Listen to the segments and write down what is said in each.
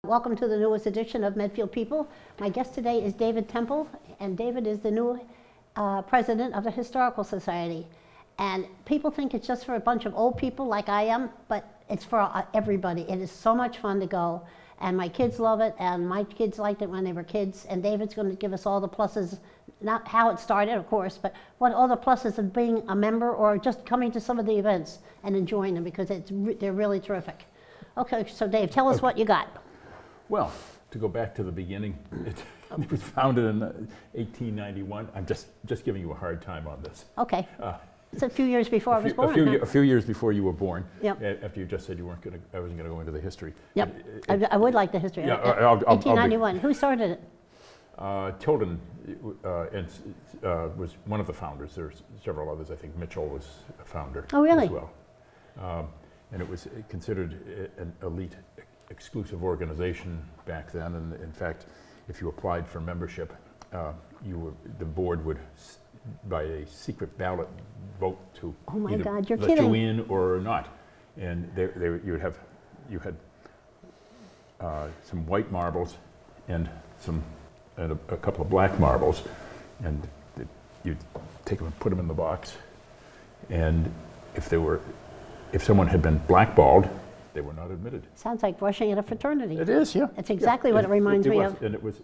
Welcome to the newest edition of Medfield People. My guest today is David Temple, and David is the new president of the Historical Society. And people think it's just for a bunch of old people like I am, but it's for everybody. It is so much fun to go, and my kids love it, and my kids liked it when they were kids, and David's going to give us all the pluses, not how it started, of course, but what all the pluses of being a member or just coming to some of the events and enjoying them, because they're really terrific. Okay, so Dave, tell us what you got. Well, to go back to the beginning, it was founded in 1891. I'm just giving you a hard time on this. Okay. It's a few years before I was born. A few years before you were born. Yep. After you just said you weren't going to, I wasn't going to go into the history. Yep. I would like the history. Yeah, 1891. Who started it? Tilden was one of the founders. There's several others. I think Mitchell was a founder. Oh, really? As well. And it was considered an elite exclusive organization back then, and in fact, if you applied for membership, the board would, by a secret ballot, vote to either let you in or not. And you had some white marbles and a couple of black marbles, and you'd take them and put them in the box. And if someone had been blackballed, they were not admitted. Sounds like rushing at a fraternity. It is, yeah. It's exactly what it reminds me of. And it was,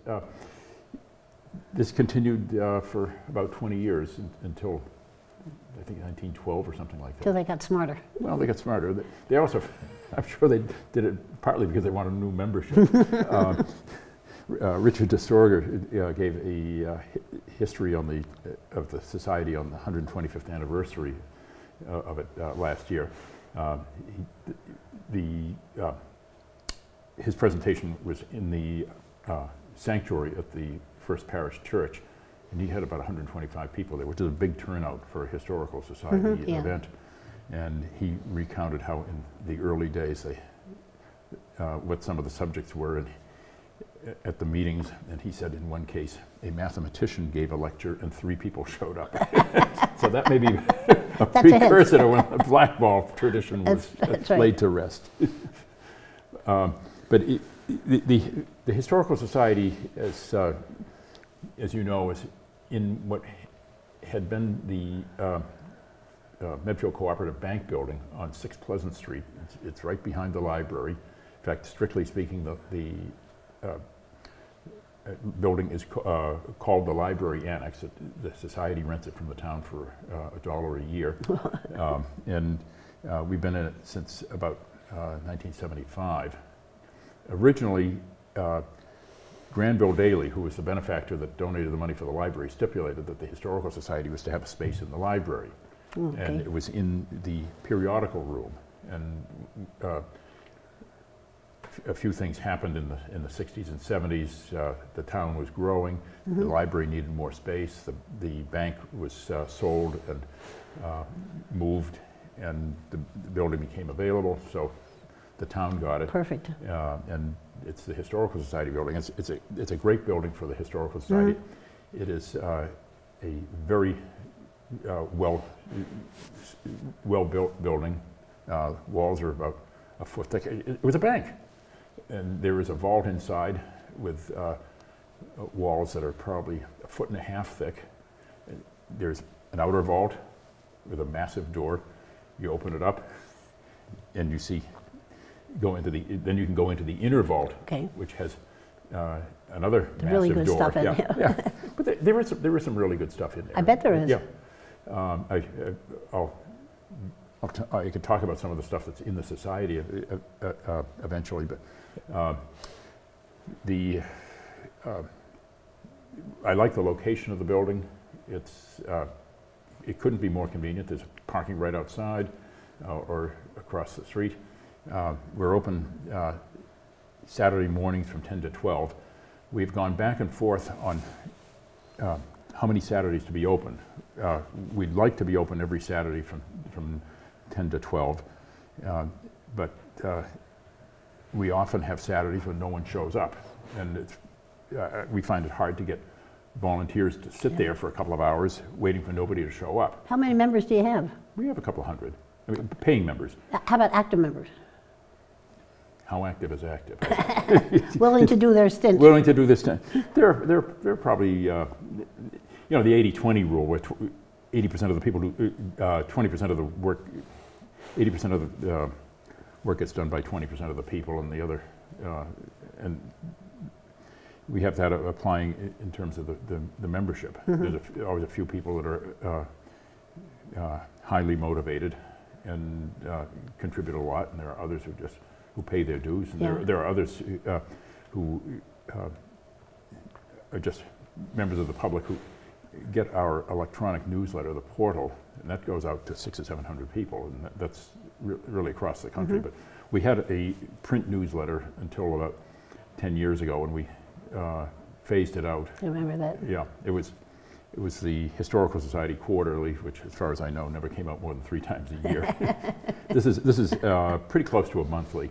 this continued for about 20 years until, I think, 1912 or something like that. Till they got smarter. Well, they got smarter. They also, I'm sure they did it partly because they wanted a new membership. Richard DeSorger gave a history of the society on the 125th anniversary of it last year. His presentation was in the sanctuary at the First Parish Church, and he had about 125 people there, which is a big turnout for a historical society event. And he recounted how in the early days what some of the subjects were at the meetings, and he said in one case a mathematician gave a lecture and 3 people showed up. So that may be a precursor to when the blackball tradition was laid to rest. But the Historical Society, as you know, is in what had been the Medfield Cooperative Bank building on 6 Pleasant Street. It's right behind the library. In fact, strictly speaking, the building is called the Library Annex. The society rents it from the town for $1 a year. And we've been in it since about 1975. Originally, Granville Daly, who was the benefactor that donated the money for the library, stipulated that the Historical Society was to have a space in the library. Okay. And it was in the periodical room. And a few things happened in the 60s and 70s. The town was growing. The library needed more space. The bank was sold and moved, and the building became available. So the town got it. Perfect. And it's the Historical Society building. It's a great building for the Historical Society. It is a very well built building. Walls are about a foot thick. It was a bank. And there is a vault inside with walls that are probably 1.5 feet thick. There's an outer vault with a massive door. You open it up, and you see, then you can go into the inner vault, which has another massive really good door. Stuff in there. Yeah. But there is some really good stuff in there. I bet there is. Yeah. I could talk about some of the stuff that's in the society eventually, but I like the location of the building. it couldn't be more convenient. There's parking right outside or across the street. We're open Saturday mornings from 10 to 12. We've gone back and forth on how many Saturdays to be open. We'd like to be open every Saturday from 10 to 12, but we often have Saturdays when no one shows up, and we find it hard to get volunteers to sit there for a couple of hours waiting for nobody to show up. How many members do you have? We have a couple hundred. I mean, paying members. How about active members? How active is active? Willing to do their stint. Willing to do this. They're probably, you know, the 80-20 rule, where 80% of the people do 20% of the work. 80% of the work gets done by 20% of the people, and the other, and we have that applying in terms of the membership. There's always a few people that are highly motivated and contribute a lot, and there are others who pay their dues, and there are others who are just members of the public who get our electronic newsletter, the portal, and that goes out to 600 or 700 people, and that's really across the country. But we had a print newsletter until about 10 years ago, and we phased it out. I remember that. Yeah, it was the Historical Society Quarterly, which, as far as I know, never came out more than 3 times a year. This is pretty close to a monthly.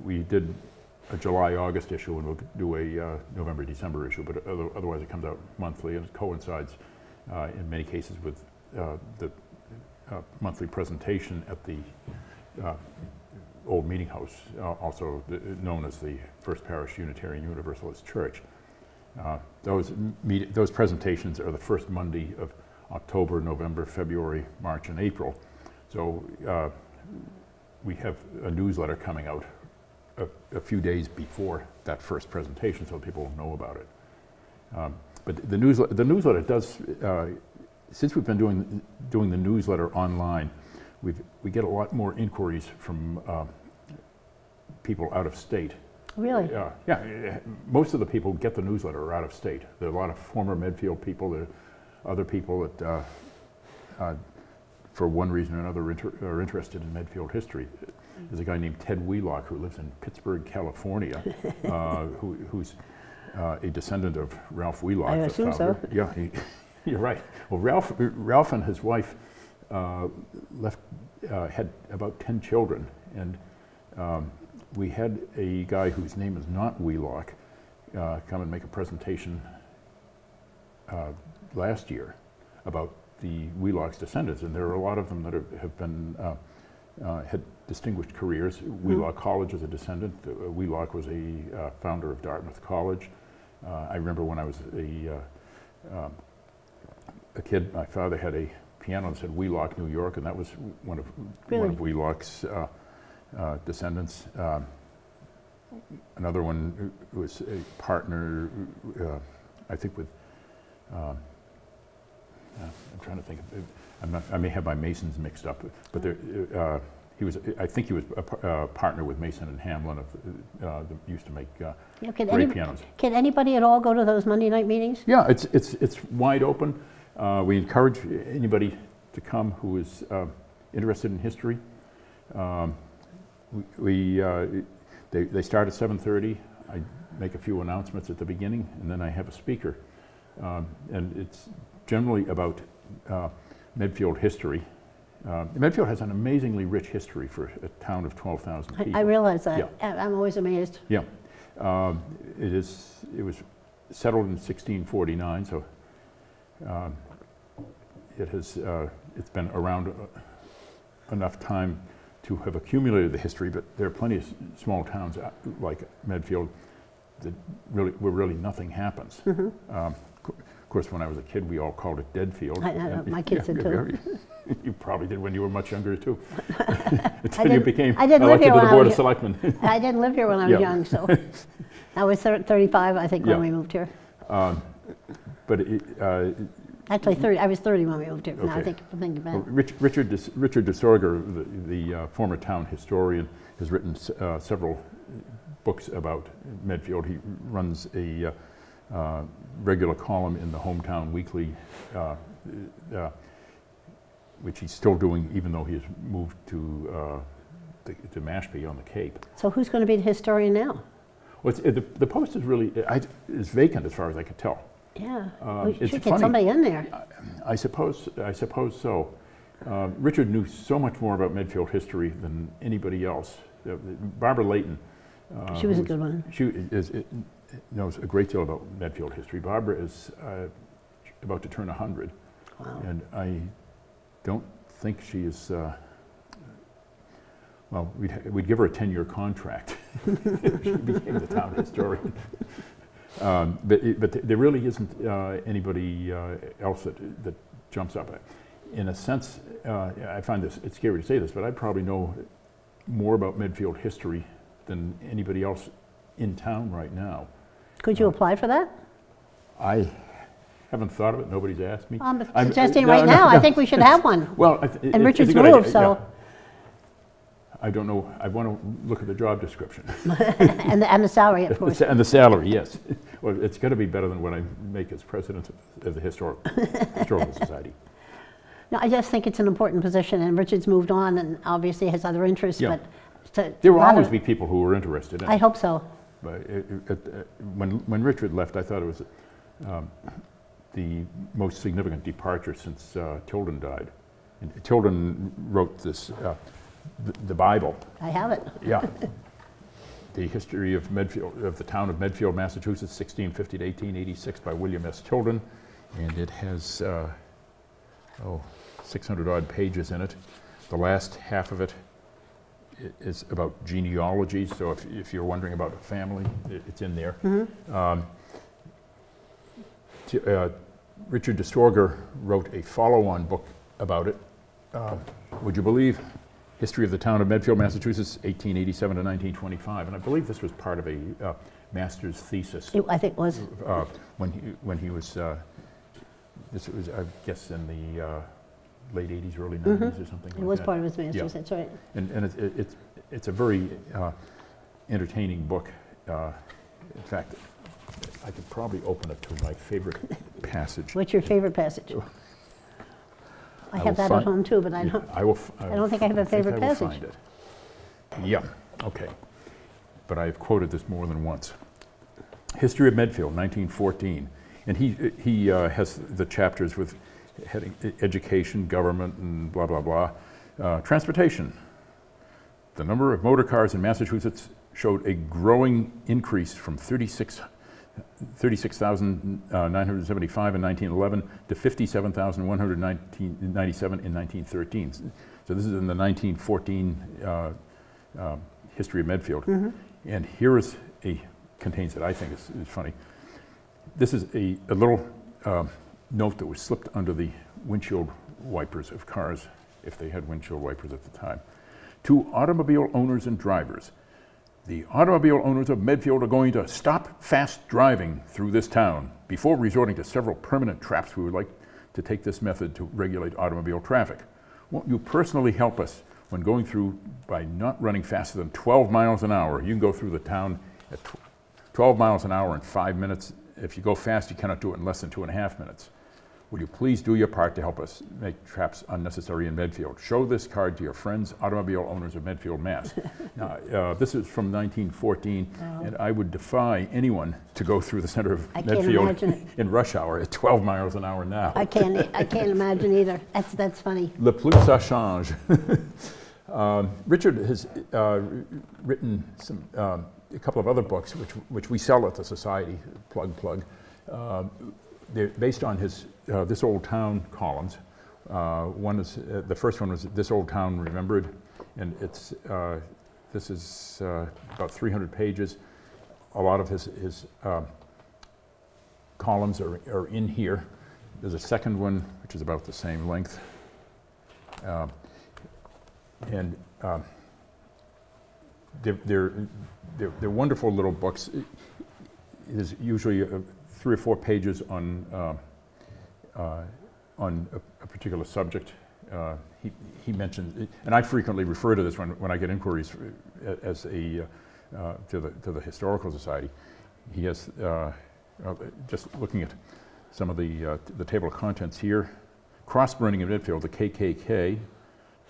We did a July-August issue, and we'll do a November-December issue, but otherwise it comes out monthly, and it coincides in many cases with the monthly presentation at the old meeting house, also known as the First Parish Unitarian Universalist Church. Those presentations are the first Monday of October, November, February, March, and April. So we have a newsletter coming out a few days before that first presentation, so people know about it. But the newsletter does, since we've been doing the newsletter online, we get a lot more inquiries from people out of state. Really? Yeah, most of the people who get the newsletter are out of state. There are a lot of former Medfield people. There are other people that, for one reason or another, are interested in Medfield history. There's a guy named Ted Wheelock who lives in Pittsburgh, California, who's a descendant of Ralph Wheelock. I assume so. Yeah, you're right. Well, Ralph and his wife had about 10 children, and we had a guy whose name is not Wheelock come and make a presentation last year about the Wheelock's descendants, and there are a lot of them that have been had distinguished careers. Wheelock College is a descendant. Wheelock was a founder of Dartmouth College. I remember when I was a kid, my father had a piano that said Wheelock, New York, and that was one of Wheelock's descendants. Another one was a partner, I think, with. I'm trying to think. I may have my Masons mixed up, but there, he was. I think he was a partner with Mason and Hamlin that used to make great pianos. Can anybody at all go to those Monday night meetings? Yeah, it's wide open. We encourage anybody to come who is interested in history. They start at 7:30. I make a few announcements at the beginning, and then I have a speaker. And it's generally about Medfield history. Medfield has an amazingly rich history for a town of 12,000 people. I realize that. Yeah. I'm always amazed. Yeah. It was settled in 1649, so it's been around enough time to have accumulated the history, but there are plenty of small towns like Medfield that where really nothing happns. Of course, when I was a kid, we all called it Deadfield. I know, my kids did too. You probably did when you were much younger too. Until you became I didn't live elected here to the when Board I of Selectmen. I didn't live here when I was young, so I was 35, I think, when we moved here. But Actually, 30. I was 30 when we moved here. Now I Okay. think I'm back. well, Richard DeSorger, the former town historian, has written several books about Medfield. He runs a regular column in the Hometown Weekly, which he's still doing even though he's moved to Mashpee on the Cape. So who's going to be the historian now? Well, the post is really is vacant as far as I could tell. Yeah, we It's should funny. get somebody in there. I suppose so. Richard knew so much more about Medfield history than anybody else. Barbara Layton. She was a good one. She knows a great deal about Medfield history. Barbara is about to turn 100. Wow. And I don't think she is, well, we'd give her a 10-year contract if she became the town historian. But there really isn't anybody else that jumps up. In a sense, I find it's scary to say this, but I probably know more about Medfield history than anybody else in town right now. Could you apply for that? I haven't thought of it. Nobody's asked me. I'm suggesting right now. I think we should have one. Well, and Richard's moved, so. Yeah. I don't know. I want to look at the job description. and the salary, of course. And the salary, yes. Well, it's got to be better than what I make as president of the Historical Society. No, I just think it's an important position, and Richard's moved on, and obviously has other interests. Yeah. But there will always be people who are interested in it. I hope so. But when Richard left, I thought it was the most significant departure since Tilden died. And Tilden wrote this, the Bible. I have it. Yeah. The history of Medfield, of the town of Medfield, Massachusetts, 1650 to 1886, by William S. Tilden, and it has 600 odd pages in it. The last half of it is about genealogy, so if you're wondering about a family, it's in there. Mm-hmm. Richard Destorger wrote a follow-on book about it. Would you believe? History of the town of Medfield, Massachusetts, 1887 to 1925, and I believe this was part of a master's thesis. I think it was. When he was, this was, I guess, in the late 80s, early 90s, or something like that. It was part of his master's, Yeah. that's right. And it's a very entertaining book. In fact, I could probably open it to my favorite passage. What's your favorite passage? I have that at home too, but I don't. I don't think I have a favorite passage. Find it. Yeah. Okay. But I have quoted this more than once. History of Medfield, 1914, and he has the chapters with heading education, government, and blah blah blah. Transportation. The number of motor cars in Massachusetts showed a growing increase from 36,975 in 1911 to 57,197 in 1913. So this is in the 1914 history of Medfield. Mm-hmm. And here is contains that I think is funny. This is a little note that was slipped under the windshield wipers of cars, if they had windshield wipers at the time. To automobile owners and drivers. The automobile owners of Medfield are going to stop fast driving through this town. Before resorting to several permanent traps, we would like to take this method to regulate automobile traffic. Won't you personally help us when going through by not running faster than 12 miles an hour? You can go through the town at 12 miles an hour in 5 minutes. If you go fast, you cannot do it in less than 2.5 minutes. Will you please do your part to help us make traps unnecessary in Medfield? Show this card to your friends, automobile owners of Medfield, Mass. Now, this is from 1914, and I would defy anyone to go through the center of Medfield in rush hour at 12 miles an hour now. I can't imagine either. That's funny. Le plus ça change. Richard has written a couple of other books, which we sell at the Society, plug. They're based on his This Old Town columns. One is the first one was This Old Town Remembered, and this is about 300 pages. A lot of his columns are in here. There's a second one which is about the same length, and they're wonderful little books. There's usually 3 or 4 pages on a particular subject. He mentioned, and I frequently refer to this when I get inquiries to the Historical Society. He has just looking at some of the table of contents here. Cross-burning in Medfield, the KKK,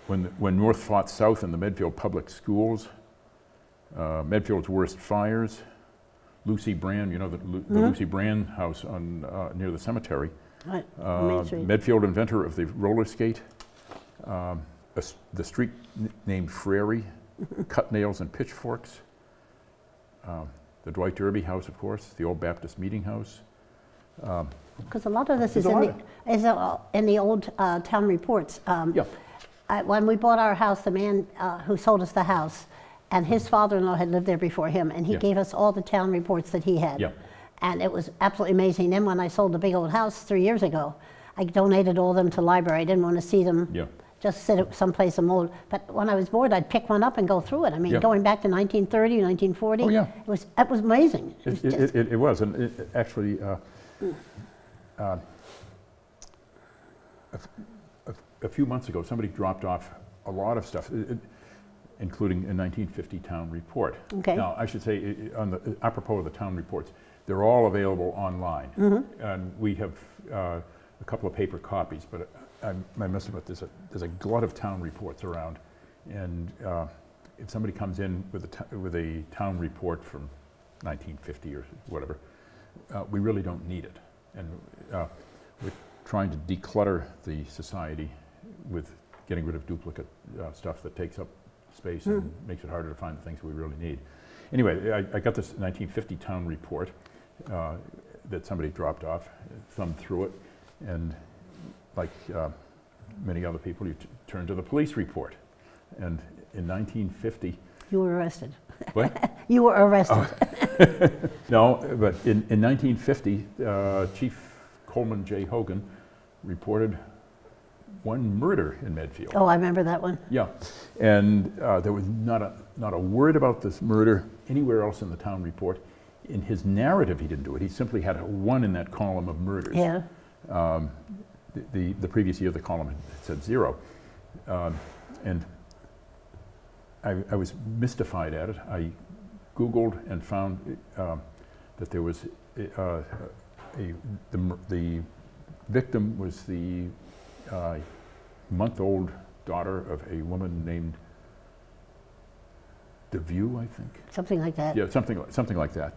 when North fought South in the Medfield public schools, Medfield's worst fires, Lucy Brand, you know, the Lucy Brand house on near the cemetery. Right. Main Street. Medfield, inventor of the roller skate, the street named Frary, cut nails and pitchforks, the Dwight Derby house, of course, the old Baptist meeting house. Because a lot of this is There's in the old town reports. Yeah. When we bought our house, the man who sold us the house, and his father-in-law had lived there before him, and he Yeah. gave us all the town reports that he had. Yeah. And it was absolutely amazing. Then when I sold the big old house 3 years ago, I donated all of them to the library. I didn't want to see them Yeah. just sit someplace and mold. But when I was bored, I'd pick one up and go through it. I mean, Yeah. going back to 1930, 1940, Oh, yeah. it was amazing. It was, and it actually, a few months ago, somebody dropped off a lot of stuff, including a 1950 town report. Okay. Now, I should say, apropos of the town reports, they're all available online. And we have a couple of paper copies, but I must admit, there's a glut of town reports around. And if somebody comes in with a town report from 1950 or whatever, we really don't need it. And we're trying to declutter the society with getting rid of duplicate stuff that takes up space and makes it harder to find the things we really need. Anyway, I got this 1950 town report that somebody dropped off, thumbed through it, and like many other people, you turn to the police report. And in 1950... You were arrested. What? You were arrested. Oh. No, but in 1950, Chief Coleman J. Hogan reported one murder in Medfield. Oh, I remember that one. Yeah, and there was not a word about this murder anywhere else in the town report. In his narrative, he didn't do it. He simply had a 1 in that column of murders. Yeah. The previous year, the column had said 0. And I was mystified at it. I Googled and found that there was the victim was the month-old daughter of a woman named DeVue, I think. Something like that. Yeah, something like that.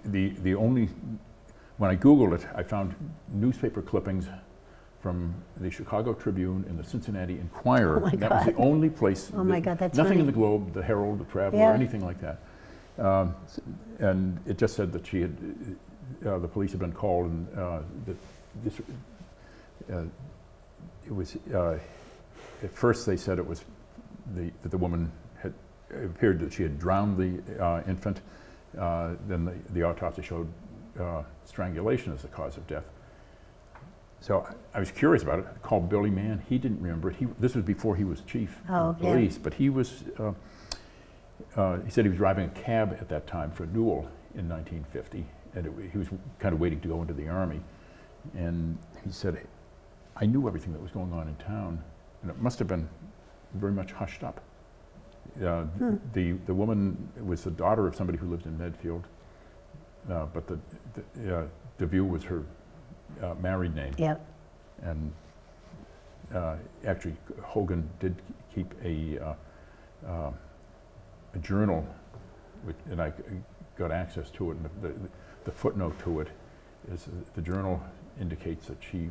The only, when I Googled it, I found newspaper clippings from the Chicago Tribune and the Cincinnati Enquirer. Oh my That was the God. only place. Oh my God, that's nothing funny. in the Globe, the Herald, the Traveler, Yeah. or anything like that. And it just said that she had, the police had been called, and that this, it was. At first, they said it was that the woman had it appeared that she had drowned the infant. Then the autopsy showed strangulation as the cause of death. So I was curious about it. I called Billy Mann. He didn't remember it. This was before he was chief of police, but he was. He said he was driving a cab at that time for Newell in 1950, and he was kind of waiting to go into the Army. And he said, I knew everything that was going on in town, and it must have been very much hushed up. The woman was the daughter of somebody who lived in Medfield, but DeVue was her married name. Yeah. And actually, Hogan did keep a journal, and I got access to it. And the footnote to it is the journal indicates that she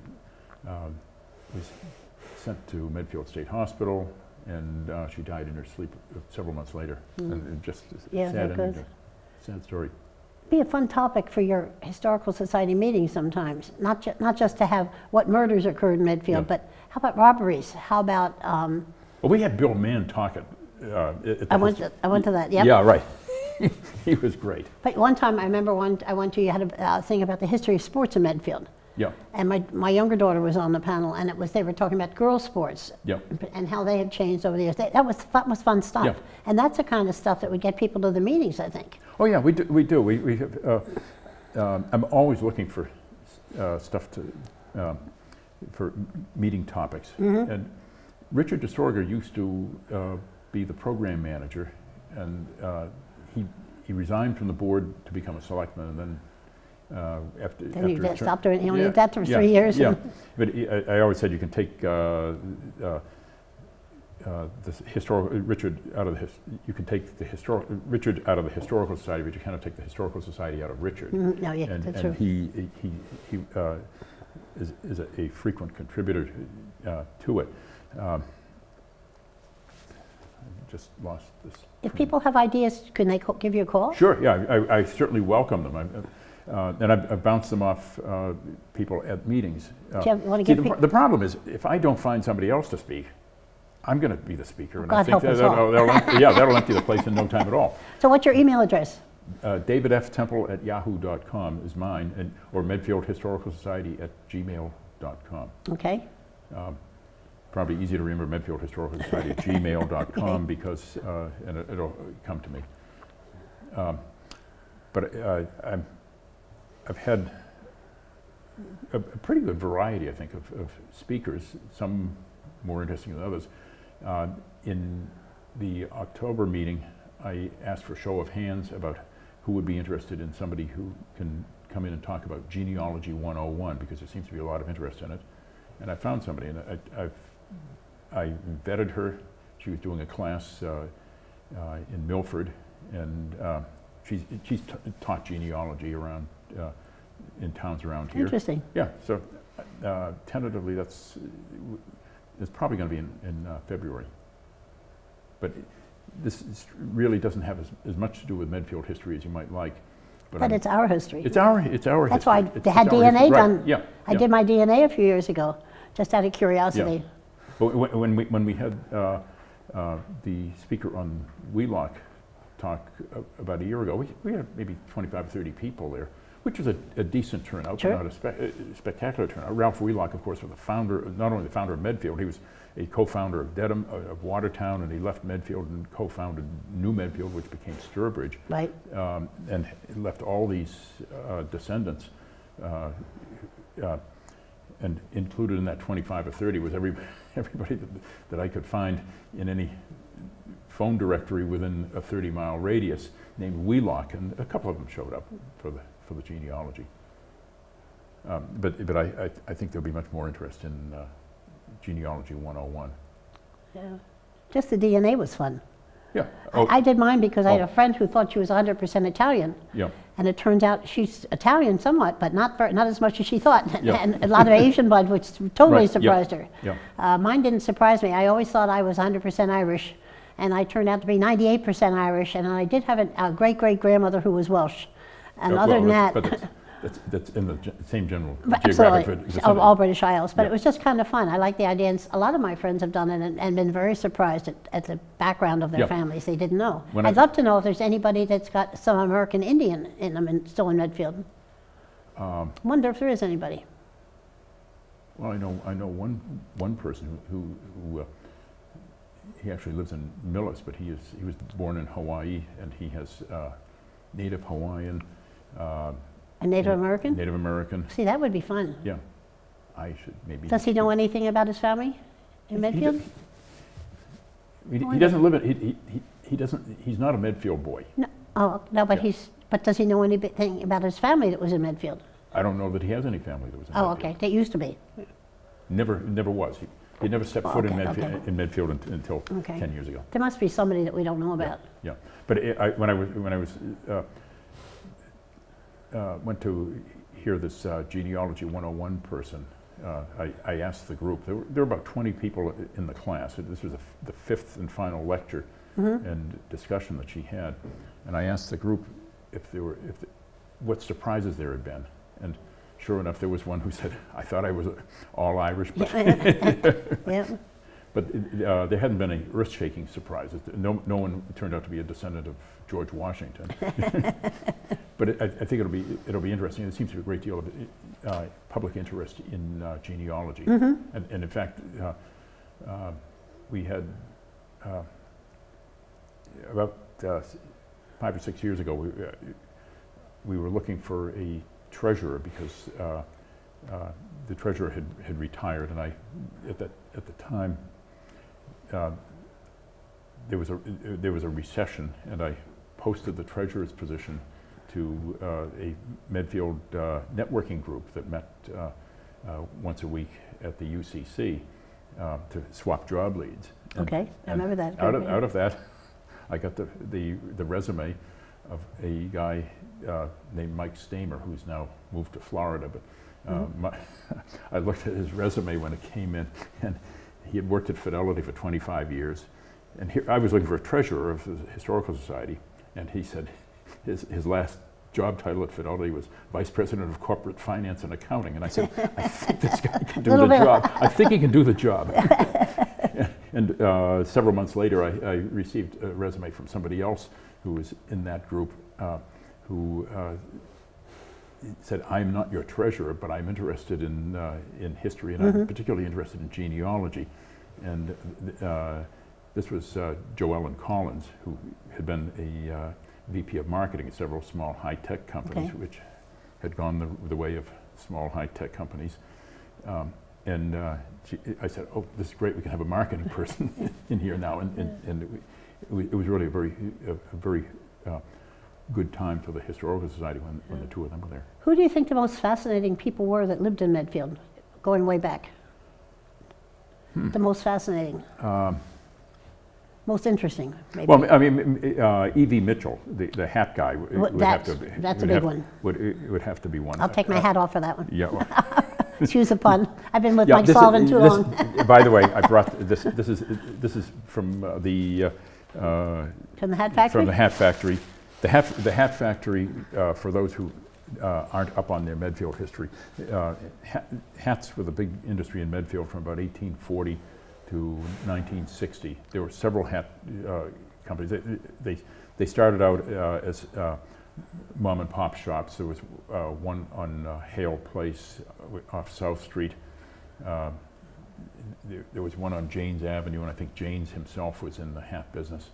was sent to Medfield State Hospital, and she died in her sleep several months later. And it just Yeah, sad that ending, goes. sad story. Be a fun topic for your historical society meetings sometimes. Not just to have what murders occurred in Medfield, Yeah. but how about robberies? How about? Well, we had Bill Mann talk at I went to that. Yep. Yeah, right. He was great. But one time I remember I went to you had a thing about the history of sports in Medfield. Yeah. And my younger daughter was on the panel, and they were talking about girls' sports Yeah. and how they had changed over the years. That was fun stuff. Yeah. And that's the kind of stuff that would get people to the meetings, I think. Oh yeah, we do. We have. I'm always looking for stuff for meeting topics. And Richard DeSorger used to be the program manager and he resigned from the board to become a selectman, and then after Then you his just term- stopped doing, you only Yeah, did that for yeah, 3 years. Yeah, and- but I always said you can take the historical Richard out of the you can take the historical Richard out of the historical society, but you cannot take the historical society out of Richard. No, yeah, and that's and true. he is a frequent contributor to it. I just lost this. If people have ideas, can they give you a call? Sure, yeah, I certainly welcome them. And I've bounced them off people at meetings. Do you want to See, give the problem is, if I don't find somebody else to speak, I'm going to be the speaker. And I God think help us all. that'll empty the place in no time at all. So what's your email address? DavidFTemple@yahoo.com is mine, or Medfield Historical Society @gmail.com. Okay. Probably easy to remember Medfield Historical Society @gmail.com because, and it'll come to me. But I've had a pretty good variety, I think, of speakers, some more interesting than others. In the October meeting, I asked for a show of hands about who would be interested in somebody who can come in and talk about Genealogy 101, because there seems to be a lot of interest in it. And I found somebody, and I vetted her. She was doing a class in Milford, and she's taught genealogy around in towns around here. Interesting. Yeah, so tentatively it's probably going to be in February. But this really doesn't have as much to do with Medfield history as you might like. But it's our history. It's our history. That's why It's they had our DNA history. done. Right. Yeah. I did my DNA a few years ago, just out of curiosity. Yeah. But when we had the speaker on Wheelock talk about a year ago, we had maybe 25 or 30 people there, which was a decent turnout, Sure. but not a spectacular turnout. Ralph Wheelock, of course, was the founder, not only the founder of Medfield, he was a co-founder of Dedham, of Watertown, and he left Medfield and co-founded New Medfield, which became Sturbridge. Right. And left all these descendants, and included in that 25 or 30 was everybody that I could find in any phone directory within a 30-mile radius named Wheelock, and a couple of them showed up for the genealogy. But I think there'll be much more interest in Genealogy 101. Yeah. Just the DNA was fun. Yeah. I did mine because I had Oh. a friend who thought she was 100% Italian. Yeah. And it turns out she's Italian somewhat, but not as much as she thought. Yeah. And a lot of Asian blood, which totally Right, yeah, surprised her. yeah. Mine didn't surprise me. I always thought I was 100% Irish, and I turned out to be 98% Irish, and I did have a great-great-grandmother who was Welsh. And other than that... But that's in the same general Absolutely, geographic of vicinity. all British Isles. But Yeah. it was just kind of fun. I like the idea, and a lot of my friends have done it and been very surprised at the background of their Yeah. families. They didn't know. When I'd I- love to know if there's anybody that's got some American Indian in them and still in Medfield. Wonder if there is anybody. Well, I know one person who he actually lives in Millis, but he was born in Hawaii, and he has Native Hawaiian, A Native American? Native American. See, that would be fun. Yeah, I should maybe. Does he know anything about his family in Medfield? He doesn't live in. He doesn't. He's not a Medfield boy. No. Oh, no, but Yeah. but does he know anything about his family that was in Medfield? I don't know that he has any family that was in Oh, Medfield. okay. That used to be. Never was. He never stepped foot in okay, okay. Medfield until Okay. 10 years ago. There must be somebody that we don't know about. Yeah, but when I was went to hear this Genealogy 101 person, I asked the group. There were about 20 people in the class. This was the fifth and final lecture and discussion that she had, and I asked the group what surprises there had been, and sure enough, there was one who said, "I thought I was all Irish, but." Yeah. But there hadn't been any earth-shaking surprises. No one turned out to be a descendant of George Washington. But I think it'll be interesting. There seems to be a great deal of public interest in genealogy, and in fact, we had about 5 or 6 years ago. We were looking for a treasurer because the treasurer had retired, and at the time. there was a recession, and I posted the treasurer's position to a Medfield networking group that met once a week at the UCC to swap job leads. Okay, I remember that. Out of that, I got the resume of a guy named Mike Stamer, who's now moved to Florida. But I looked at his resume when it came in, and he had worked at Fidelity for 25 years. And here, I was looking for a treasurer of the Historical Society, and he said his last job title at Fidelity was Vice President of Corporate Finance and Accounting. And I said, I think this guy can do the job. I think he can do the job. And several months later, I received a resume from somebody else who was in that group who said, I'm not your treasurer, but I'm interested in history, and I'm particularly interested in genealogy. And this was Joe Ellen Collins, who had been a VP of marketing at several small high-tech companies, which had gone the way of small high-tech companies. I said, oh, this is great, we can have a marketing person in here now. And it was really a very good time for the Historical Society when the two of them were there. Who do you think the most fascinating people were that lived in Medfield, going way back? The most fascinating? Most interesting, maybe. Well, I mean, E.V. Mitchell, the hat guy, would have to be. That's a big one. Would have to be one. I'll take my hat off for that one. Yeah. Well, excuse the pun. I've been with Mike Sullivan too long. By the way, I brought this. This is from the. From the hat factory. From the hat factory. The hat factory. For those who aren't up on their Medfield history, hats were the big industry in Medfield from about 1840 to 1960. There were several hat companies. They started out as mom and pop shops. There was one on Hale Place off South Street. There was one on Janes Avenue, and I think Janes himself was in the hat business.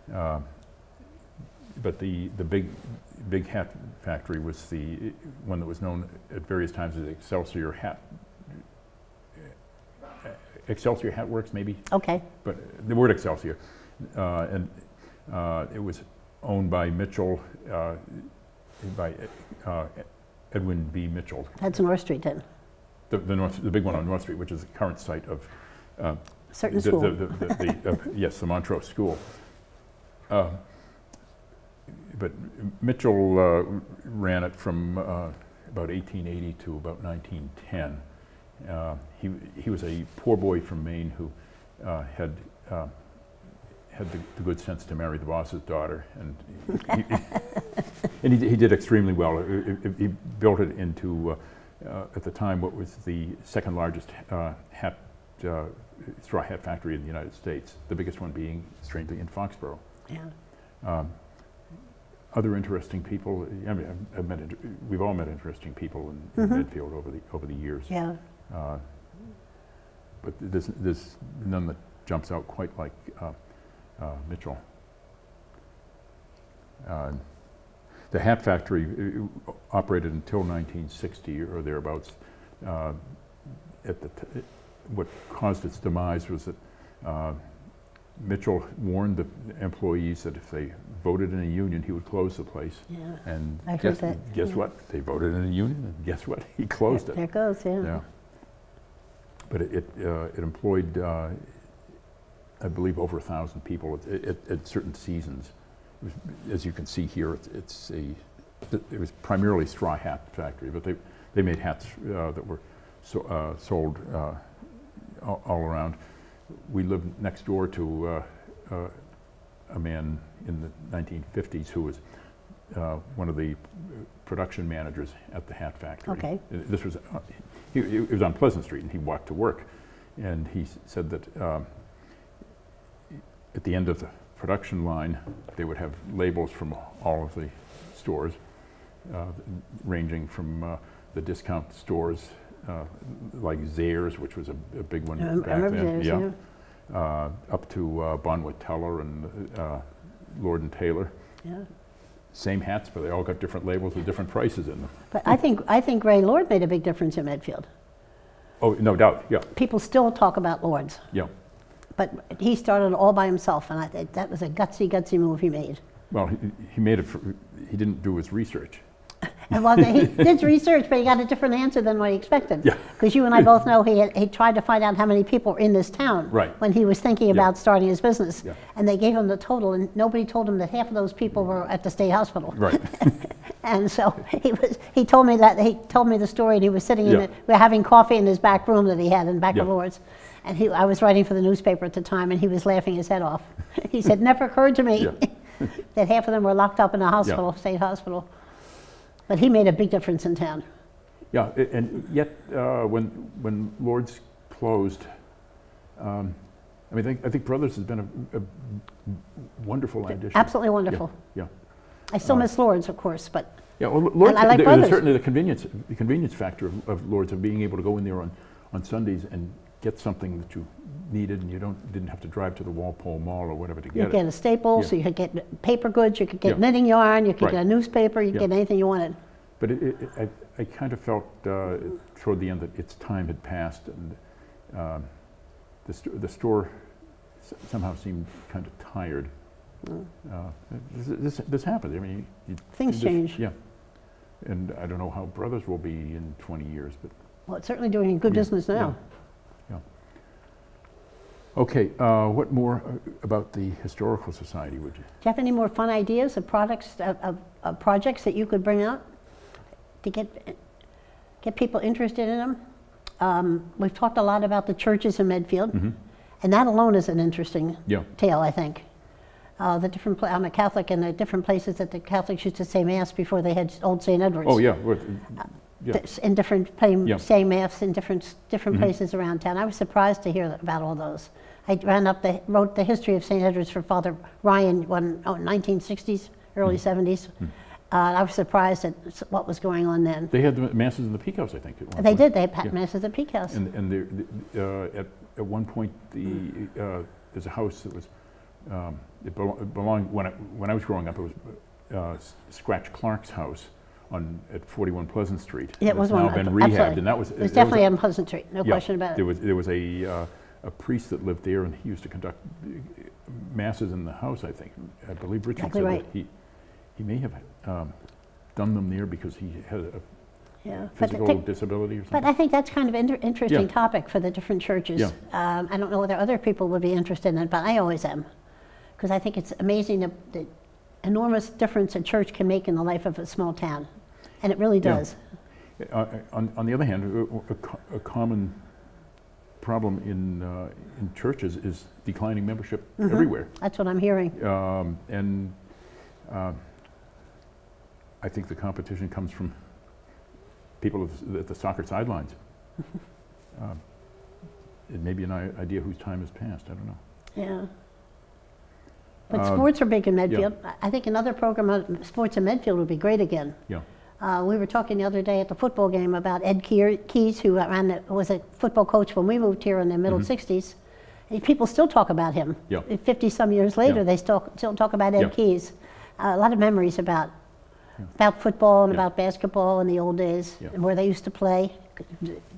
But the big hat factory was the one that was known at various times as Excelsior Hat Works, maybe. Okay. But the word Excelsior, and it was owned by Mitchell, by Edwin B. Mitchell. That's North Street then. The big one on North Street, which is the current site of certain school. Yes, the Montrose School. But Mitchell ran it from about 1880 to about 1910. He was a poor boy from Maine who had the good sense to marry the boss's daughter, and he did extremely well. He built it into at the time what was the second largest straw hat factory in the United States. The biggest one being, strangely, in Foxborough. Yeah. Other interesting people. I mean, we've all met interesting people in Medfield over the years. Yeah. But there's none that jumps out quite like Mitchell. The hat factory operated until 1960 or thereabouts. What caused its demise was that Mitchell warned the employees that if they voted in a union, he would close the place. Yeah, and guess what? They voted in a union, and guess what? He closed it. There it goes, yeah. But it employed, I believe, over 1,000 people at certain seasons. As you can see here, it was primarily straw hat factory, but they made hats that were sold all around. We lived next door to a man in the 1950s who was one of the production managers at the hat factory. Okay. This was it was on Pleasant Street, and he walked to work, and he said that at the end of the production line, they would have labels from all of the stores, ranging from the discount stores like Zayre's, which was a big one back then. Yeah. Up to Bonwit Teller and Lord and Taylor. Yeah. Same hats, but they all got different labels with different prices in them. But I think Ray Lord made a big difference in Medfield. Oh, no doubt. Yeah. People still talk about Lords. Yeah. But he started all by himself, and I think that was a gutsy move he made. Well, he made it. He didn't do his research. And well, he did research, but he got a different answer than what he expected. Yeah. Because you and I both know he tried to find out how many people were in this town Right. when he was thinking about starting his business. Yeah. And they gave him the total, and nobody told him that half of those people were at the state hospital. Right. And so he told me the story, and he was sitting in Yeah. we were having coffee in his back room that he had in back of Yeah. Lord's. And I was writing for the newspaper at the time, and he was laughing his head off. He said, never occurred to me Yeah. that half of them were locked up in a hospital, state hospital. But he made a big difference in town. Yeah, and yet when Lord's closed, I mean, I think Brothers has been a wonderful addition. Absolutely wonderful. Yeah. I still miss Lord's, of course, but Yeah, well, Lord's, I like there's Brothers. certainly the convenience factor of Lord's, of being able to go in there on Sundays and get something that you needed, and you didn't have to drive to the Walpole Mall or whatever to you get could get it. a Staples, Yeah. you could get paper goods, you could get Yeah. knitting yarn, you could Right. get a newspaper, you could Yeah. get anything you wanted. But I kind of felt toward the end that its time had passed, and the store somehow seemed kind of tired. This happens. I mean, Things change. Yeah, and I don't know how Brothers will be in 20 years, but Well, it's certainly doing good business now. Yeah. Okay. What more about the Historical Society would you? Do you have any more fun ideas of products, of projects that you could bring out to get people interested in them? We've talked a lot about the churches in Medfield, and that alone is an interesting Yeah. tale, I think. I'm a Catholic, and the different places that the Catholics used to say Mass before they had Old St. Edward's. Oh yeah. Yeah. In different saying Mass in different places around town. I was surprised to hear about all those. I wrote the history of St. Edward's for Father Ryan in 1960s, early 70s. I was surprised at what was going on then. They had the masses in the Peak House, I think. At one They point. did. They had Masses at Peak House. And at one point, there's a house that was it belonged when I was growing up. It was Scratch Clark's house at 41 Pleasant Street. It was it's now one. been rehabbed, Absolutely. and that was It was definitely on Pleasant Street. No yeah, question about it. There was a priest that lived there, and he used to conduct masses in the house. I think. I believe Richard Exactly said right. that he may have done them there because he had a Yeah. physical disability or something. But I think that's kind of interesting Yeah. topic for the different churches. Yeah. I don't know whether other people would be interested in it, but I always am. Because I think it's amazing the enormous difference a church can make in the life of a small town. And it really Yeah. does. On the other hand, a common problem in churches is declining membership everywhere. That's what I'm hearing. And I think the competition comes from people at the soccer sidelines. It may be an idea whose time has passed. I don't know. Yeah. But sports are big in Medfield. I think another program on sports in Medfield would be great again. Yeah. We were talking the other day at the football game about Ed Keyes, who was a football coach when we moved here in the middle 60s. And people still talk about him. Yeah. 50-some years later, Yeah. they still talk about Ed Yeah. Keyes. A lot of memories about football and Yeah. about basketball in the old days, Yeah. and where they used to play.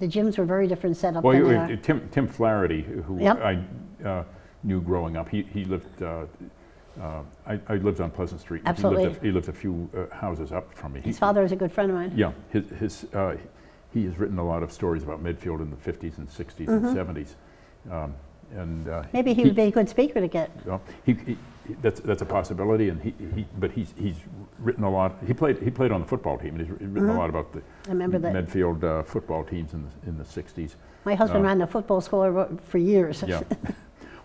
The gyms were very different setup Well, than they are. Tim Flaherty, who Yep. I knew growing up, he lived. I lived on Pleasant Street. Absolutely. He lived a few houses up from me. His father is a good friend of mine. Yeah, he has written a lot of stories about Medfield in the 50s and 60s and 70s. Maybe he would be a good speaker to get. Well, that's a possibility, and but he's written a lot. He played on the football team, and he's written a lot about the I remember that. Medfield football teams in the 60s. My husband ran the football school for years. Yeah.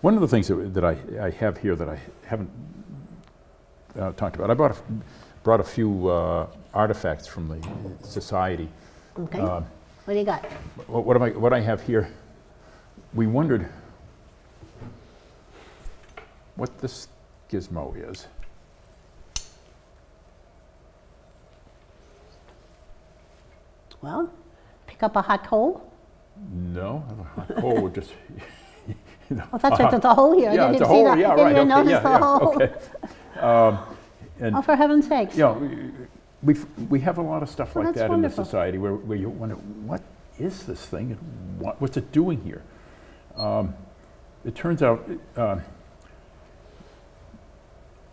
One of the things that I have here that I haven't talked about, I brought a few artifacts from the society. Okay. What do you got? What I have here, we wondered what this gizmo is. Well, pick up a hot coal. No, a hot coal would just. Well, that's right, there's a hole here. Yeah, I it's didn't a see hole. that. Yeah, I didn't right. even Okay. notice Yeah, the yeah. hole. Okay. And Oh, for heaven's sakes. you know, we have a lot of stuff Well, like that's that wonderful. in the society where you wonder, what is this thing and what's it doing here? it turns out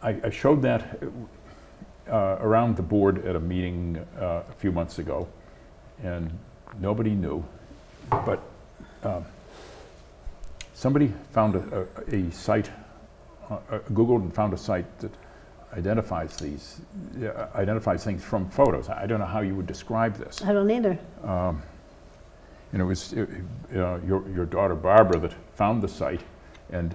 I showed that around the board at a meeting a few months ago, and nobody knew, but somebody found a site, Googled and found a site that identifies things from photos. I don't know how you would describe this. I don't either. And it was your daughter Barbara that found the site and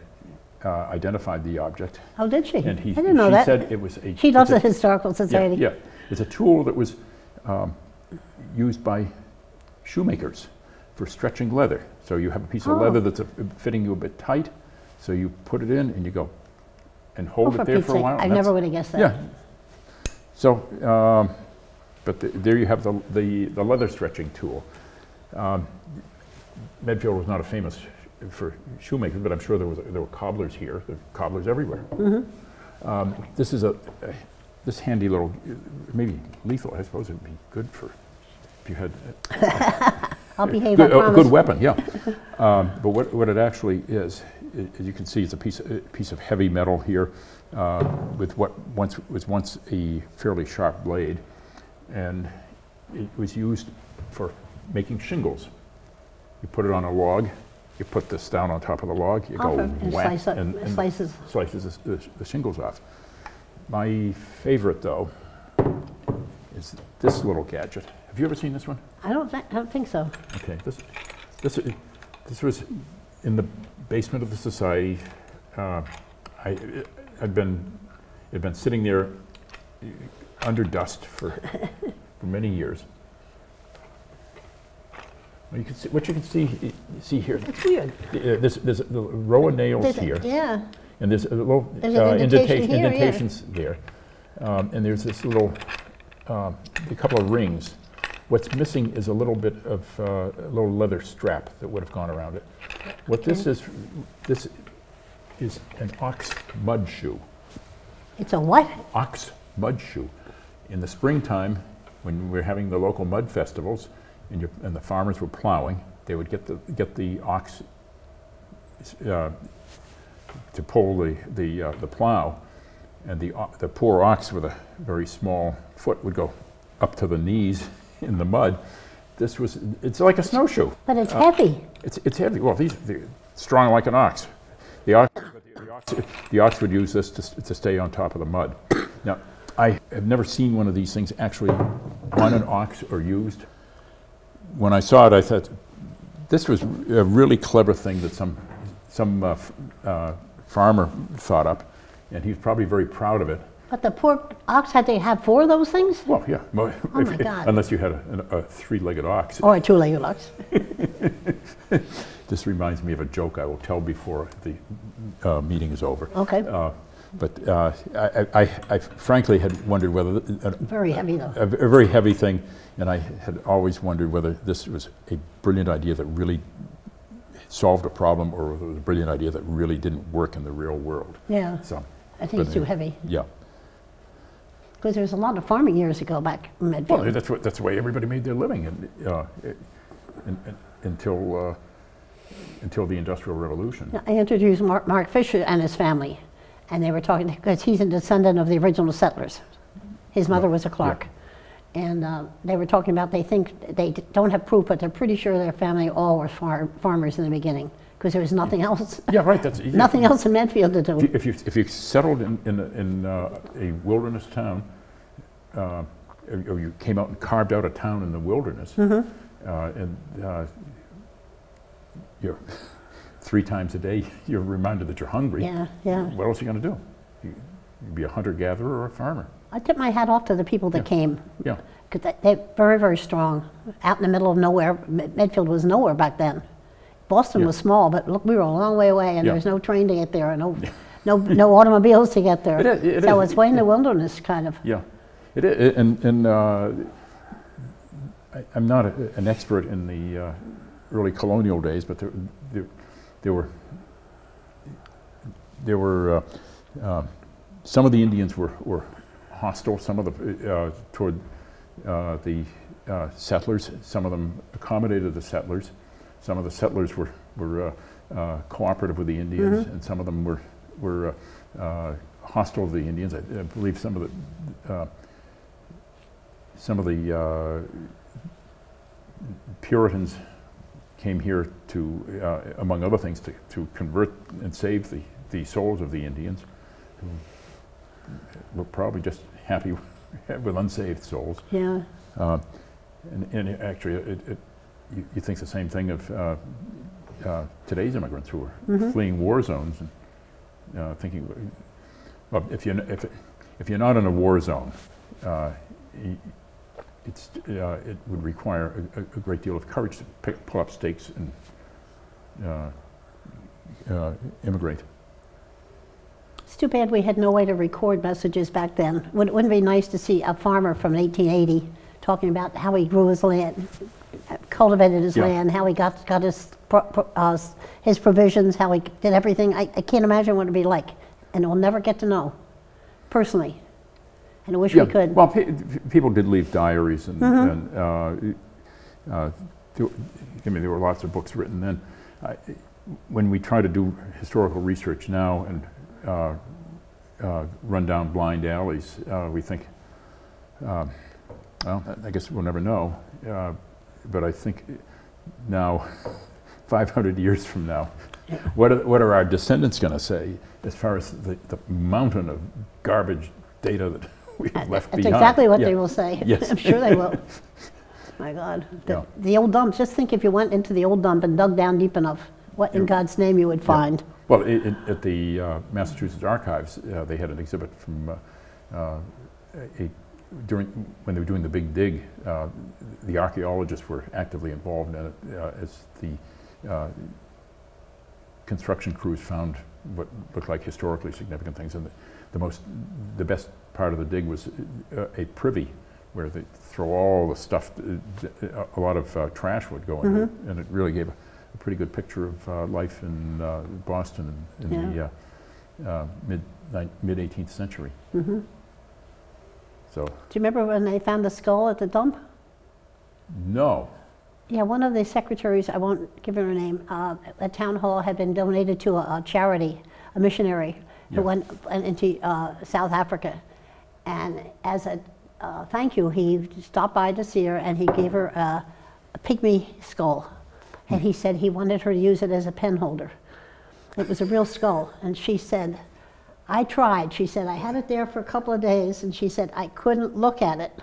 identified the object. Oh, did she? And I didn't know that. She said it was a... She loves the Historical Society. Yeah, it's a tool that was used by shoemakers for stretching leather. So you have a piece of leather that's fitting you a bit tight, so you put it in and you go and hold it there for a while. I never would have guessed that. Yeah. So, but there you have the leather stretching tool. Medfield was not famous for shoemakers, but I'm sure there were cobblers here. There are cobblers everywhere. Mm-hmm. This is this handy little, maybe lethal. I suppose it would be good for if you had. I'll behave. I promise. A good weapon, yeah. But what it actually is, as you can see, it's a piece of heavy metal here with what was once a fairly sharp blade, and it was used for making shingles. You put it on a log, you put this down on top of the log, you go whack, and slices the shingles off. My favorite, though, is this little gadget. Have you ever seen this one? I don't think so. Okay, this was in the basement of the society. It had been sitting there under dust for many years. Well, you can see what you can see here. That's weird. There's a row of nails here. Yeah. And there's a little indentations there. And there's this little, a couple of rings. What's missing is a little bit of a little leather strap that would have gone around it. What this is an ox mud shoe. It's a what? Ox mud shoe. In the springtime, when we're having the local mud festivals, and the farmers were plowing, they would get the ox to pull the plow, and the poor ox with a very small foot would go up to the knees in the mud. It's like a snowshoe. But it's heavy. It's heavy. Well, they're strong like an ox. The ox would use this to stay on top of the mud. Now, I have never seen one of these things actually on an ox or used. When I saw it, I thought this was a really clever thing that some farmer thought up, and he's probably very proud of it. But the poor ox had to have 4 of those things? Well, yeah. Oh my God. Unless you had a 3-legged ox. Or a 2-legged ox. This reminds me of a joke I will tell before the meeting is over. Okay. But I frankly had wondered whether... Very heavy, though. A very heavy thing, and I had always wondered whether this was a brilliant idea that really solved a problem, or whether it was a brilliant idea that really didn't work in the real world. Yeah. So, I think it's too heavy. Yeah. Because there was a lot of farming years ago back in Medfield. Well, that's the way everybody made their living until the Industrial Revolution. I introduced Mark Fisher and his family, and they were talking, because he's a descendant of the original settlers. His mother was a Clark. Yeah. And they were talking about, they think, they don't have proof, but they're pretty sure their family all were farmers in the beginning, because there was nothing else. Yeah, right. Nothing else in Medfield to do. If you settled in a wilderness town, or you came out and carved out a town in the wilderness, and you're 3 times a day, you're reminded that you're hungry. Yeah, yeah. What else are you going to do? You'd be a hunter-gatherer or a farmer. I tip my hat off to the people that came. Yeah. Because they're very, very strong. Out in the middle of nowhere. Medfield was nowhere back then. Boston was small, but look, we were a long way away, and there was no train to get there, and no automobiles to get there. So it's way in the wilderness, kind of. Yeah, it is. And I'm not an expert in the early colonial days, but there were some of the Indians were hostile. Some of the toward the settlers. Some of them accommodated the settlers. Some of the settlers were cooperative with the Indians, and some of them were hostile to the Indians. I believe some of the Puritans came here to, among other things, to convert and save the souls of the Indians, who were probably just happy with unsaved souls. Yeah. And actually, you think the same thing of today's immigrants who are fleeing war zones and thinking, well, if you're not in a war zone, it would require a great deal of courage to pull up stakes and immigrate. It's too bad we had no way to record messages back then. Wouldn't it be nice to see a farmer from 1880 talking about how he grew his land, cultivated his land, how he got his provisions, how he did everything. I can't imagine what it'd be like, and we'll never get to know, personally. And I wish we could. Well, people did leave diaries, and, there were lots of books written then. When we try to do historical research now and run down blind alleys, we think, well, I guess we'll never know. But I think now, 500 years from now, what are our descendants going to say as far as the mountain of garbage data that we've left behind? That's exactly what they will say. Yes. I'm sure they will. My God. The old dumps, just think if you went into the old dump and dug down deep enough, what in God's name you would find. Well, at the Massachusetts Archives, they had an exhibit from when they were doing the big dig. The archaeologists were actively involved in it as the construction crews found what looked like historically significant things. And the best part of the dig was a privy where they throw all the stuff. A lot of trash would go in, and it really gave a pretty good picture of life in Boston in the mid 18th century. So. Do you remember when they found the skull at the dump? No. Yeah, one of the secretaries, I won't give her a name, at town hall had been donated to a charity, a missionary who went into South Africa, and as a thank you, he stopped by to see her, and he gave her a pygmy skull. And he said he wanted her to use it as a pen holder. It was a real skull. And she said, I tried. She said, I had it there for a couple of days, and she said, I couldn't look at it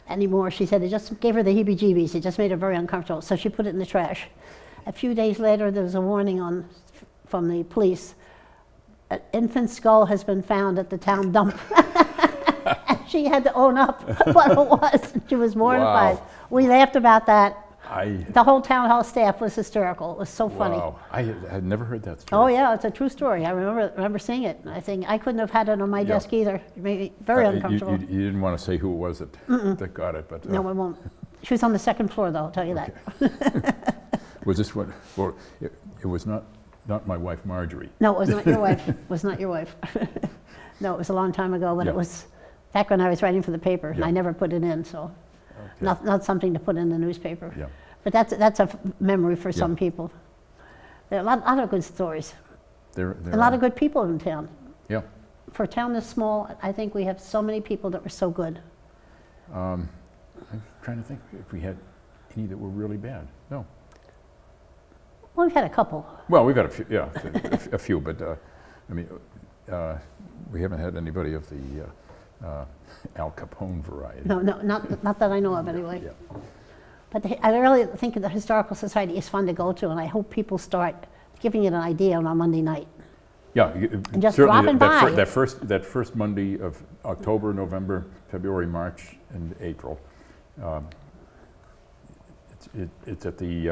anymore. She said, it just gave her the heebie-jeebies. It just made her very uncomfortable. So she put it in the trash. A few days later, there was a warning from the police. An infant skull has been found at the town dump. And she had to own up what it was. She was mortified. Wow. We laughed about that. The whole town hall staff was hysterical. It was so funny. Wow, I had never heard that story. Oh yeah, it's a true story. I remember seeing it. I think I couldn't have had it on my desk either. It made me very uncomfortable. You didn't want to say who it was that got it, but no, I won't. She was on the second floor, though. I'll tell you that. Was this what? Well, it was not my wife Marjorie. No, it was not your wife. It was not your wife. No, it was a long time ago, but it was back when I was writing for the paper, and I never put it in, so. Okay. Not something to put in the newspaper. Yeah. But that's a memory for some people. There are a lot of good stories. There a lot of good people in town. Yeah. For a town this small, I think we have so many people that were so good. I'm trying to think if we had any that were really bad. No. Well, we've had a couple. Well, we've had a few, yeah, a few, but I mean, we haven't had anybody of the Al Capone variety. No, not that I know of anyway. Yeah. But I really think the Historical Society is fun to go to, and I hope people start giving it an idea on a Monday night. Yeah, and just dropping by. That first Monday of October, November, February, March, and April. It's at the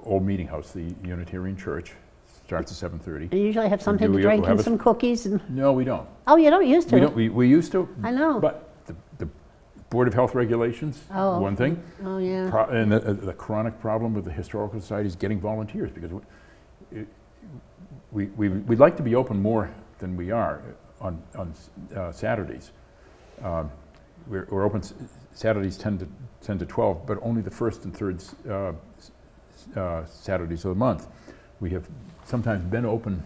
old meeting house, the Unitarian Church. Starts at 7:30. You usually have something to drink and some cookies. And no, we don't. Oh, you don't used to? We used to. I know. But the Board of Health regulations, one thing. Oh, yeah. And the chronic problem with the Historical Society is getting volunteers, because we'd like to be open more than we are on Saturdays. We're open Saturdays 10 to 12, but only the first and third Saturdays of the month. We have sometimes been open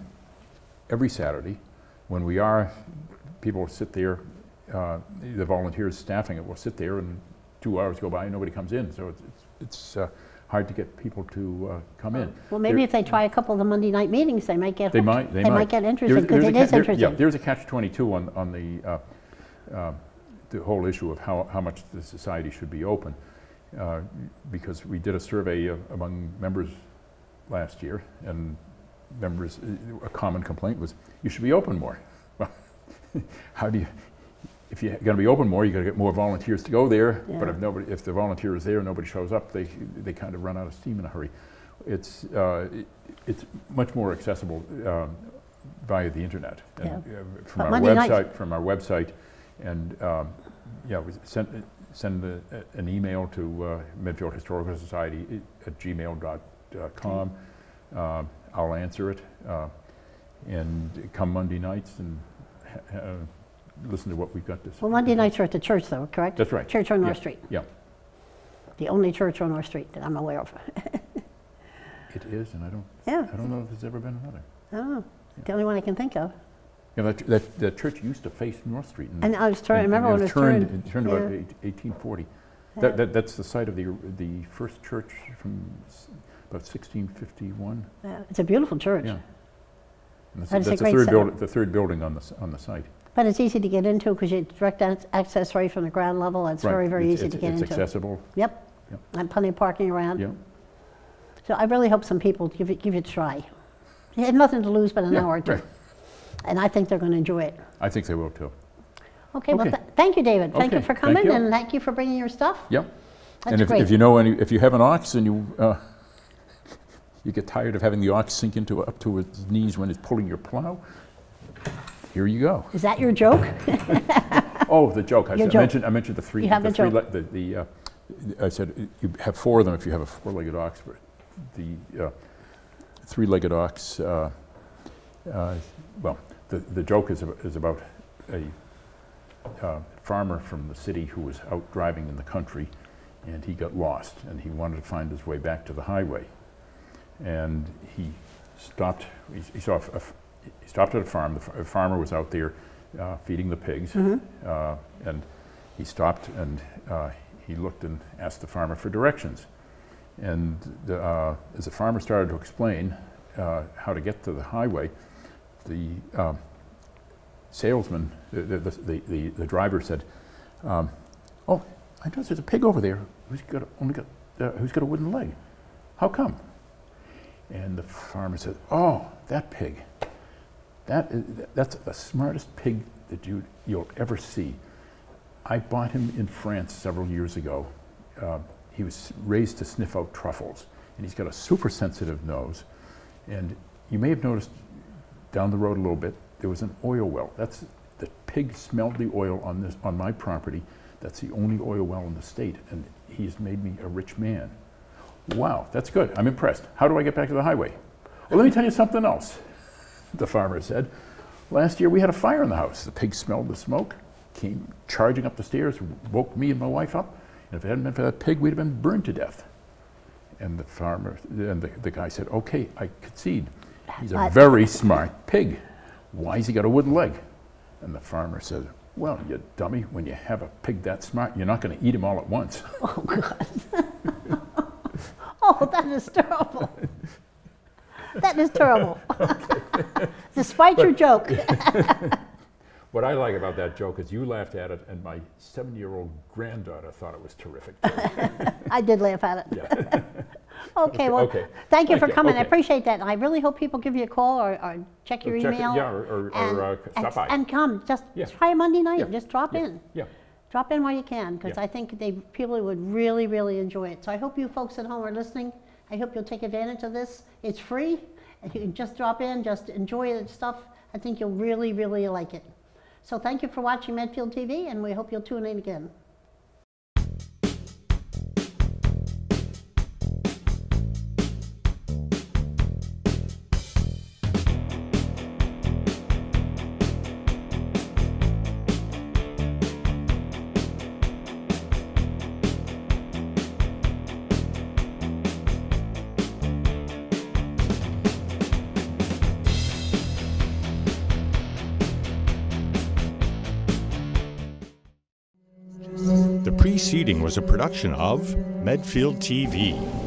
every Saturday. When we are, people will sit there, the volunteers staffing it will sit there and 2 hours go by and nobody comes in. So it's hard to get people to come in. Well, maybe if they try a couple of the Monday night meetings, they might get They hooked. might. They might get interested because it is interesting. There's a catch-22 on the whole issue of how much the society should be open, because we did a survey among members last year, and members, a common complaint was, you should be open more. Well, how do you, if you're going to be open more, you got to get more volunteers to go there. Yeah. But if the volunteer is there and nobody shows up, they kind of run out of steam in a hurry. It's much more accessible via the internet, and from our website, and we send an email to Medfield Historical Society at gmail.com. I'll answer it, and come Monday nights and listen to what we've got to say. Well, Monday nights are at the church, though, correct? That's right. Church on North Street. Yeah. The only church on North Street that I'm aware of. It is, and I don't know if there's ever been another. Oh, the only one I can think of. Yeah, that church used to face North Street. And I was trying to remember when it was turned. It turned about 1840. That's the site of the first church from about 1651. It's a beautiful church. Yeah. And That is that's a great the third building on the site. But it's easy to get into because you direct access right from the ground level. It's very, very easy to get into. It's accessible. Yep. And plenty of parking around. Yeah. So I really hope some people give it a try. You have nothing to lose but an hour or two. Right. And I think they're going to enjoy it. I think they will too. Okay, well, thank you, David. Thank you for coming, thank you. and thank you for bringing your stuff. Yep. That's and great. if you have an ox and you get tired of having the ox sink up to its knees when it's pulling your plow, here you go. Is that your joke? Oh, the joke. I mentioned the three. You have a joke. I said you have 4 of them if you have a 4-legged ox, but the 3-legged ox. Well, the joke is about a farmer from the city who was out driving in the country, and he got lost, and he wanted to find his way back to the highway, and he stopped. He stopped at a farm. The farmer was out there feeding the pigs, and he stopped and he looked and asked the farmer for directions. And as the farmer started to explain how to get to the highway, the salesman, the driver said, "Oh, I noticed there's a pig over there who's got a wooden leg. How come?" And the farmer said, "Oh, that pig. That's the smartest pig that you'll ever see. I bought him in France several years ago. He was raised to sniff out truffles, and he's got a super sensitive nose. And you may have noticed down the road a little bit, there was an oil well. The pig smelled the oil on my property. That's the only oil well in the state, and he's made me a rich man." Wow, that's good. I'm impressed. How do I get back to the highway? Well, let me tell you something else, the farmer said. Last year we had a fire in the house. The pig smelled the smoke, came charging up the stairs, woke me and my wife up, and if it hadn't been for that pig, we'd have been burned to death. And the farmer, and the guy said, "Okay, I concede. He's a very smart pig. Why's he got a wooden leg?" And the farmer said, "Well, you dummy, when you have a pig that smart, you're not going to eat him all at once." Oh, God. Oh, that is terrible. That is terrible. Despite your joke. What I like about that joke is you laughed at it, and my 7-year-old granddaughter thought it was terrific too. I did laugh at it. Yeah. Okay, well, thank you for coming. I Okay. appreciate that. And I really hope people give you a call or check your email. Or stop by. And come. Just try a Monday night. Yeah. Just drop in. Yeah. Drop in while you can, because Yeah. I think people would really, really enjoy it. So I hope you folks at home are listening. I hope you'll take advantage of this. It's free, and you can just drop in, just enjoy the stuff. I think you'll really, really like it. So thank you for watching Medfield TV, and we hope you'll tune in again. preceding was a production of Medfield TV.